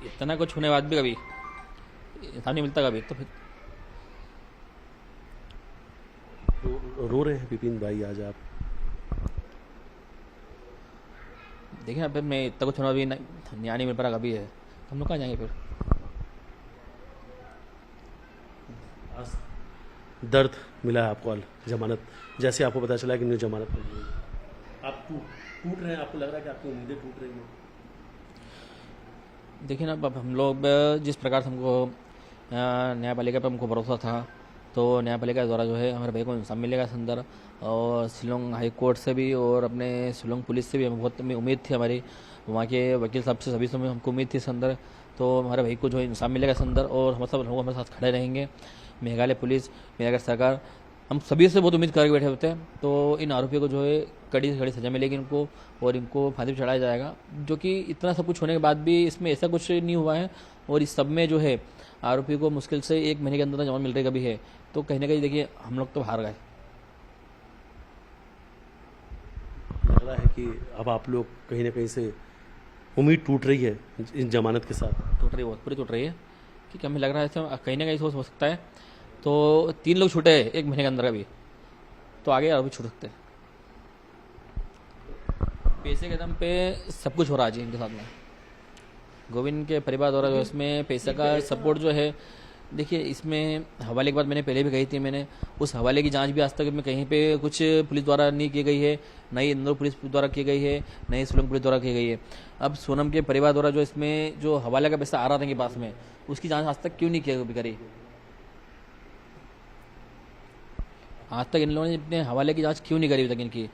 इतना कुछ होने के बाद भी कभी इंसाफ नहीं मिलता कभी, तो फिर रो रहे हैं विपिन भाई आज आप? देखिए ना, फिर मैं इतना कुछ होना अभी न्याय नहीं मिल पा रहा कभी है, तो हम लोग कहाँ जाएंगे फिर। आज दर्द मिला है आपको जमानत, जैसे आपको पता चला कि न्यू जमानत मिल गई, आप टूट रहे हैं, आपको लग रहा है कि आपकी उम्मीदें टूट रही हैं? देखिए ना, अब हम लोग जिस प्रकार से हमको न्यायपालिका पर हमको भरोसा था, तो न्यायपालिका द्वारा जो है हमारे भाई को इंसाफ मिलेगा इसके अंदर। और शिलोंग हाई कोर्ट से भी और अपने शिलोंग पुलिस से भी हमें बहुत उम्मीद थी, हमारी वहाँ के वकील साहब से सभी से हमको उम्मीद थी इसके अंदर, तो हमारे भाई को जो है इंसाफ मिलेगा इसके अंदर। और हम सब लोग हमारे साथ खड़े रहेंगे, मेघालय पुलिस, मेघालय सरकार, हम सभी से बहुत उम्मीद करके बैठे होते हैं। तो इन आरोपियों को जो है कड़ी से कड़ी सजा मिलेगी इनको, और इनको फांसी पर चढ़ाया जाएगा। जो कि इतना सब कुछ होने के बाद भी इसमें ऐसा कुछ नहीं हुआ है, और इस सब में जो है आरोपी को मुश्किल से 1 महीने के अंदर जमानत मिल रही कभी है, तो कहीं ना कहीं देखिए हम लोग तो हार गए। लग रहा है कि अब आप लोग कहीं ना कहीं से उम्मीद टूट रही है इन जमानत के साथ? टूट रही है, बहुत पूरी टूट रही है, क्योंकि हमें लग रहा है ऐसा कहीं ना कहीं हो सकता है। तो 3 लोग छूटे 1 महीने के अंदर अभी, तो आगे आरोपी छूट सकते हैं। पैसे के दम पे सब कुछ हो रहा है जी इनके साथ में। गोविंद के परिवार द्वारा जो इसमें पैसे का सपोर्ट जो है, देखिए इसमें हवाले की बात मैंने पहले भी कही थी, मैंने उस हवाले की जांच भी आज तक में कहीं पे कुछ पुलिस द्वारा नहीं की गई है, न ही इंदौर पुलिस द्वारा की गई है, न ही शिलोंग पुलिस द्वारा की गई है। अब सोनम के परिवार द्वारा जो इसमें जो हवाले का पैसा आ रहा था इनके पास में, उसकी जांच आज तक क्यों नहीं करी? आज तक इन लोगों ने अपने हवाले की जांच क्यों नहीं करी अभी तक इनकी?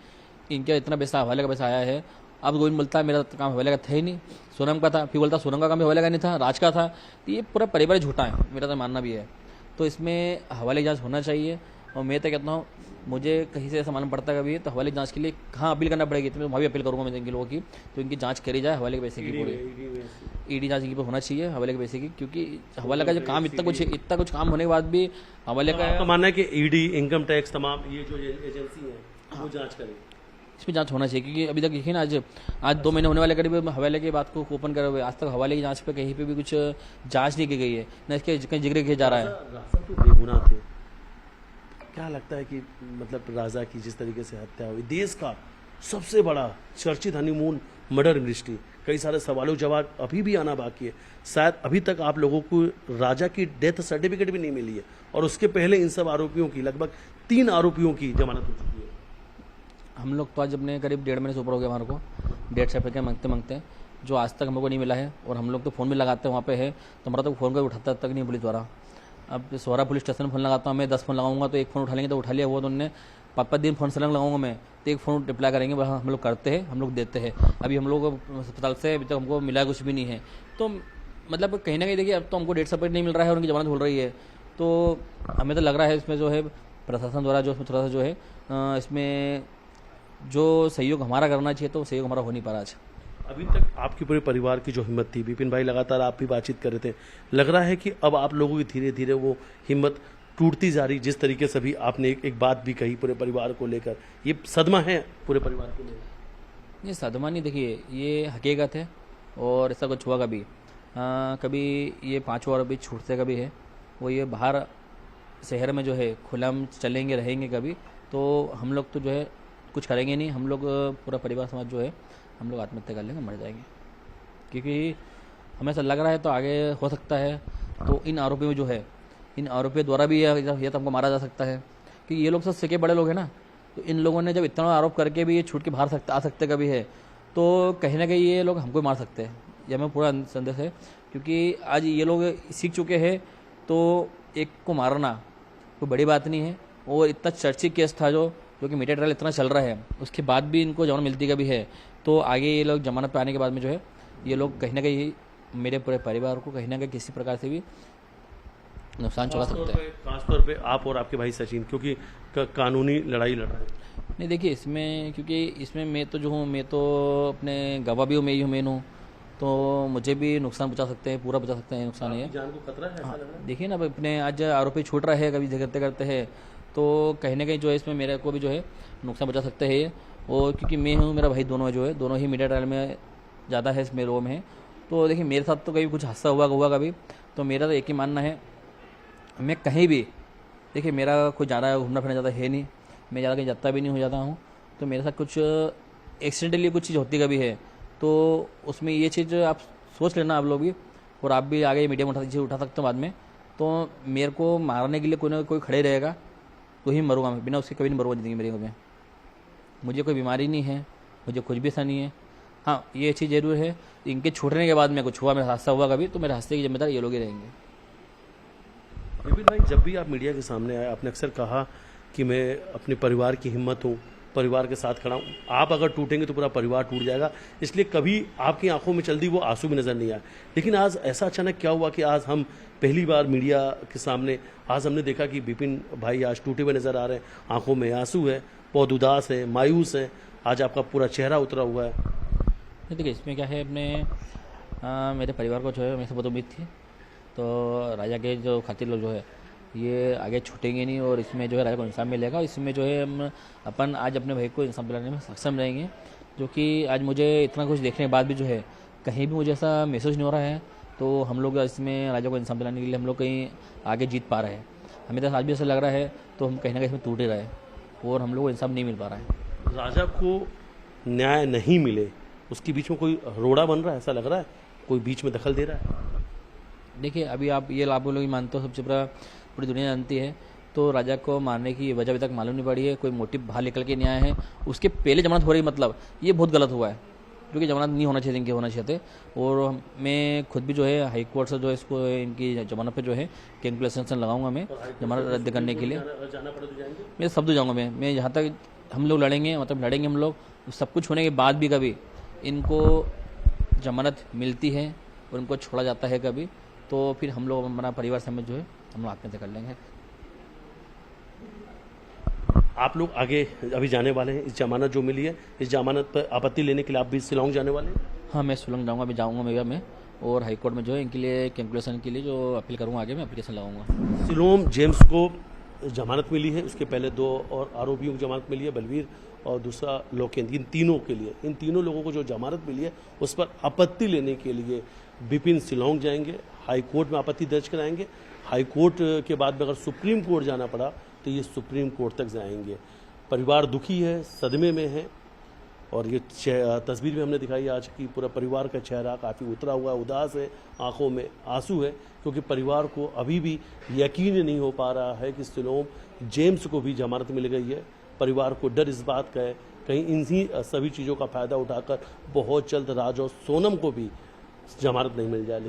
इनका इतना पैसा हवाले का पैसा आया है। अब गोविंद बोलता है मेरा काम हवाले का था ही नहीं, सोनम का था, फिर बोलता सोनम का काम भी हवाले का नहीं था, राज का था। तो ये पूरा परिवार झूठा है, मेरा तो मानना भी है। तो इसमें हवाले की जांच होना चाहिए। और मैं तो कहता हूँ, मुझे कहीं से ऐसा मालूम पड़ता है कभी, तो हवाले की जांच के लिए कहाँ अपील करना पड़ेगी, तो मैं वहाँ भी अपील करूँगा मैं इनके लोगों की, तो इनकी जांच करी जाए हवाले के पैसे की पूरी। ईडी जांच इनकी पर होना चाहिए हवाले के पैसे की, क्योंकि हवाले का जो काम इतना कुछ काम होने के बाद भी हवाले का आपका मानना है कि ईडी, इनकम टैक्स, तमाम ये जो एजेंसी है वो जांच करे, इसमें जांच होना चाहिए। क्योंकि अभी तक देखिए ना, आज 2 महीने होने वाले करीब हवाले की बात को ओपन करे हुए, आज तक हवाले की जांच पे कहीं पे भी कुछ जांच नहीं की गई है, न इसके कहीं जिक्र किया जा रहा है। राजा तो बेगुनाह थे, क्या लगता है कि मतलब राजा की जिस तरीके से हत्या हुई, देश का सबसे बड़ा चर्चित हनीमून मर्डर मिस्ट्री, कई सारे सवालों जवाब अभी भी आना बाकी है। शायद अभी तक आप लोगों को राजा की डेथ सर्टिफिकेट भी नहीं मिली है, और उसके पहले इन सब आरोपियों की, लगभग 3 आरोपियों की जमानत हो चुकी है। हम लोग तो आज अपने करीब 1.5 महीने से ऊपर हो गया हमारे को डेथ सर्टिफिकेट मांगते मांगते, जो आज तक हमको नहीं मिला है। और हम लोग तो फ़ोन भी लगाते हैं वहाँ पे है, तो हमारा तो फ़ोन का उठाता तक नहीं पुलिस द्वारा। अब सोहरा पुलिस स्टेशन में फ़ोन लगाता हूँ मैं, 10 फ़ोन लगाऊंगा तो 1 फ़ोन उठा लेंगे, तो उठा लिया वो तो उन्होंने 5-5 दिन फ़ोन सलंग लगाऊंगा मैं, तो 1 फ़ोन रिप्लाई करेंगे, वह हम लोग करते हैं, हम लोग देते हैं। अभी हम लोग अस्पताल से अभी तक हमको मिला कुछ भी नहीं है। तो मतलब कहीं ना कहीं देखिए, अब तो हमको डेथ सर्टिफिकेट नहीं मिल रहा है और उनकी जमानत हो रही है, तो हमें तो लग रहा है इसमें जो है प्रशासन द्वारा जो इसमें थोड़ा सा जो है इसमें जो सहयोग हमारा करना चाहिए, तो सहयोग हमारा हो नहीं पा रहा आज। अभी तक आपके पूरे परिवार की जो हिम्मत थी, विपिन भाई लगातार आप भी बातचीत कर रहे थे, लग रहा है कि अब आप लोगों की धीरे धीरे वो हिम्मत टूटती जा रही, जिस तरीके से भी आपने एक बात भी कही पूरे परिवार को लेकर, ये सदमा है पूरे परिवार के लिए? ये सदमा नहीं, देखिए ये हकीकत है, और ऐसा कुछ हुआ कभी कभी ये 5 आरोपी छूटते कभी है, वो ये बाहर शहर में जो है खुला चलेंगे रहेंगे कभी, तो हम लोग तो जो है कुछ करेंगे नहीं, हम लोग पूरा परिवार समाज जो है हम लोग आत्महत्या कर लेंगे, मर जाएंगे। क्योंकि हमें ऐसा लग रहा है तो आगे हो सकता है, तो इन आरोपियों जो है, इन आरोपियों द्वारा भी ये तो हमको मारा जा सकता है, क्योंकि ये लोग सब सिके बड़े लोग हैं ना। तो इन लोगों ने जब इतना आरोप करके भी ये छूट के बाहर आ सकते कभी है, तो कहीं ना कहीं ये लोग हमको मार सकते हैं, यह हमें पूरा संदेश है। क्योंकि आज ये लोग सीख चुके हैं, तो एक को मारना कोई बड़ी बात नहीं है। और इतना चर्चित केस था जो कि मीडिया ट्रायल इतना चल रहा है, उसके बाद भी इनको जमानत मिलती कभी है, तो आगे ये लोग जमानत पे आने के बाद में जो है ये लोग कहीं ना कहीं मेरे पूरे परिवार को कहीं ना कहीं किसी प्रकार से भी नुकसान चुका सकते हैं। खासतौर पे आप और आपके भाई सचिन, क्योंकि कानूनी लड़ाई लड़ रहे हैं। नहीं देखिए, इसमें क्योंकि इसमें मैं तो जो हूँ, मैं तो अपने गवाह भी हूँ, मैं ही हूँ, मेन हूँ, तो मुझे भी नुकसान पहुँचा सकते हैं, पूरा पहुँचा सकते हैं नुकसान है। जान को खतरा है ऐसा लग रहा है? देखिए ना, अब अपने आज आरोपी छूट रहा है कभी करते करते हैं, तो कहीं ना कहीं जो है इसमें मेरे को भी जो है नुकसान पहुँचा सकते हैं। और क्योंकि मैं हूँ, मेरा भाई दोनों जो है, दोनों ही मीडिया ट्रायल में ज़्यादा है, इसमें रो में है, तो देखिए मेरे साथ तो कभी कुछ हादसा हुआ कभी, तो मेरा तो एक ही मानना है, मैं कहीं भी, देखिए मेरा कोई ज़्यादा घूमना फिरना ज़्यादा है नहीं, मैं ज़्यादा कहीं जाता भी नहीं हो जाता हूँ, तो मेरे साथ कुछ एक्सीडेंटली कुछ चीज़ होती कभी है तो उसमें ये चीज़ आप सोच लेना आप लोग भी, और आप भी आगे मीडिया में उठा सकते हो बाद में। तो मेरे को मारने के लिए कोई ना कोई खड़े रहेगा तो ही मरूंगा मैं, बिना उसके कभी नहीं मरूंगा ज़िंदगी मेरी में। मुझे कोई बीमारी नहीं है, मुझे कुछ भी ऐसा नहीं है। हाँ, ये चीज़ जरूर है, इनके छूटने के बाद में कुछ हुआ, मेरा हादसा हुआ कभी, तो मेरे हादसे की जिम्मेदार ये लोग ही रहेंगे। विपिन भाई, जब भी आप मीडिया के सामने आए आपने अक्सर कहा कि मैं अपने परिवार की हिम्मत हूँ, परिवार के साथ खड़ा हूँ, आप अगर टूटेंगे तो पूरा परिवार टूट जाएगा, इसलिए कभी आपकी आंखों में जल्दी वो आंसू भी नजर नहीं आए। लेकिन आज ऐसा अचानक क्या हुआ कि आज हम पहली बार मीडिया के सामने आज हमने देखा कि विपिन भाई आज टूटे हुए नजर आ रहे हैं, आंखों में आंसू है, बहुत उदास है, मायूस है, आज आपका पूरा चेहरा उतरा हुआ है। देखिए इसमें क्या है, अपने मेरे परिवार को जो है मेरे से बहुत उम्मीद थी, तो राजा के जो खातिर लोग जो है ये आगे छूटेंगे नहीं, और इसमें जो है राजा को इंसाफ मिलेगा। इसमें जो है हम अपन आज अपने भाई को इंसाफ दिलाने में सक्षम रहेंगे, जो कि आज मुझे इतना कुछ देखने के बाद भी जो है कहीं भी मुझे ऐसा महसूस नहीं हो रहा है। तो हम लोग इसमें राजा को इंसाफ दिलाने के लिए हम लोग कहीं आगे जीत पा रहे हैं। हमें तो आज भी ऐसा लग रहा है तो हम कहीं ना कहीं इसमें टूट ही रहे हैं और हम लोग को इंसाफ नहीं मिल पा रहा है। राजा को न्याय नहीं मिले, उसके बीच में कोई रोड़ा बन रहा है, ऐसा लग रहा है कोई बीच में दखल दे रहा है। देखिए अभी आप ये लाभ लोग मानते हो, सबसे पूरी दुनिया जानती है, तो राजा को मारने की वजह अभी तक मालूम नहीं पड़ी है, कोई मोटिव बाहर निकल के नहीं आया है। उसके पहले जमानत हो रही, मतलब ये बहुत गलत हुआ है, क्योंकि जमानत नहीं होना चाहिए, इनके होना चाहिए थे। और मैं खुद भी जो है हाई कोर्ट से जो है इसको इनकी जमानत पे जो है कैंकुलेशन लगाऊंगा मैं जमानत रद्द करने के लिए। जाना पड़े तो जाएंगे, मैं सब दो जाऊँगा मैं जहाँ तक हम लोग लड़ेंगे, मतलब लड़ेंगे हम लोग, सब कुछ होने के बाद भी कभी इनको जमानत मिलती है और इनको छोड़ा जाता है कभी, तो फिर हम लोग हमारा परिवार समेत जो है हम लोग आत्महत्या कर लेंगे। आप लोग आगे अभी जाने वाले हैं, इस जमानत जो मिली है इस जमानत पर आपत्ति लेने के लिए आप भी शिलांग जाने वाले हैं? हाँ, मैं शिलांग जाऊँगा, मैं जाऊँगा मैं और हाई कोर्ट में जो है इनके लिए कैंकुलेशन के लिए जो अपील करूँगा, आगे मैं एप्लीकेशन लगाऊंगा। सिलोम जेम्स को जमानत मिली है, उसके पहले 2 और आरोपियों को जमानत मिली है, बलवीर और दूसरा लोकेंद्र, इन तीनों के लिए, इन तीनों लोगों को जो जमानत मिली है उस पर आपत्ति लेने के लिए विपिन शिलांग जाएंगे, हाई कोर्ट में आपत्ति दर्ज कराएंगे। हाई कोर्ट के बाद में अगर सुप्रीम कोर्ट जाना पड़ा तो ये सुप्रीम कोर्ट तक जाएंगे। परिवार दुखी है, सदमे में है, और ये तस्वीर में हमने दिखाई आज की पूरा परिवार का चेहरा काफ़ी उतरा हुआ, उदास है, आंखों में आंसू है, क्योंकि परिवार को अभी भी यकीन नहीं हो पा रहा है कि शिलोम जेम्स को भी जमानत मिल गई है। परिवार को डर इस बात का है कहीं इन्हीं सभी चीज़ों का फ़ायदा उठाकर बहुत जल्द राज और सोनम को भी जमानत नहीं मिल जाए। लेकिन